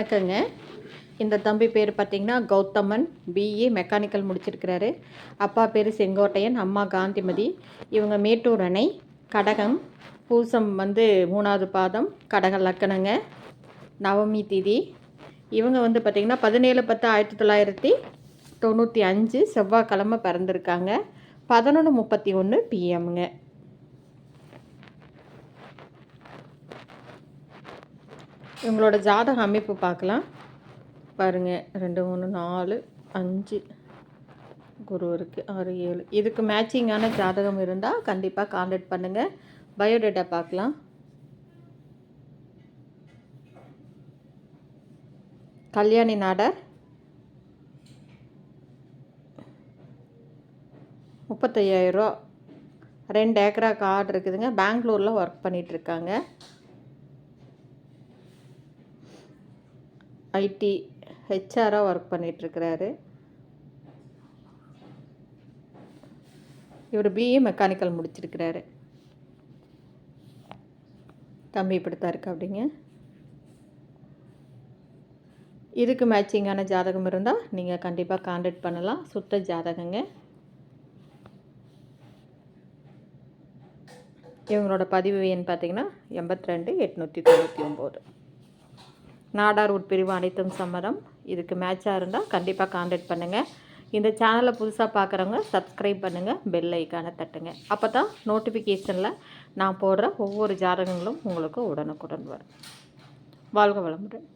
வணக்கங்க. இந்த தம்பி பேர் பார்த்திங்கன்னா கௌதமன். BE mechanical முடிச்சிருக்கிறாரு. அப்பா பேர் செங்கோட்டையன், அம்மா காந்திமதி. இவங்க மேட்டூர் அணை, கடகம், பூசம் 3வது பாதம், கடக லக்கணங்க, நவமி திதி. இவங்க பார்த்திங்கன்னா 17/10/1995 செவ்வாய்க்கிழமை பிறந்திருக்காங்க. 11:31 PM. இவங்களோட ஜாதக அமைப்பு பார்க்கலாம் பாருங்கள். 2 3 4 5 குரு இருக்குது, 6 7. இதுக்கு மேட்சிங்கான ஜாதகம் இருந்தால் கண்டிப்பாக கான்டாக்ட் பண்ணுங்கள். பயோடேட்டா பார்க்கலாம். கல்யாணி நாடார், 35,000 ரூபா, 2 ஏக்கரா காடு இருக்குதுங்க. பெங்களூரில் ஒர்க் பண்ணிகிட்ருக்காங்க. ஐடி ஹெச்ஆராக ஒர்க் பண்ணிகிட்ருக்கிறாரு. இவர் பிஏ மெக்கானிக்கல் முடிச்சிருக்கிறாரு. தம்பி இப்படித்தான் இருக்கு அப்படிங்க. இதுக்கு மேட்சிங்கான ஜாதகம் இருந்தால் நீங்கள் கண்டிப்பாக கான்டாக்ட் பண்ணலாம். சுத்த ஜாதகங்க. இவங்களோட பதிவு எண் பார்த்திங்கன்னா 82 899. நாடார் உட்பிரிவு அனைத்தும் சம்மதம். இதுக்கு மேட்சாக இருந்தால் கண்டிப்பாக கான்டாக்ட் பண்ணுங்கள். இந்த சேனலை புதுசாக பார்க்குறவங்க சப்ஸ்கிரைப் பண்ணுங்கள், பெல் ஐக்கானை தட்டுங்க. அப்போ தான் நோட்டிஃபிகேஷனில் நான் போடுற ஒவ்வொரு ஜாதகங்களும் உங்களுக்கு உடனுக்குடன் வரும். வாழ்க வளமுடன்.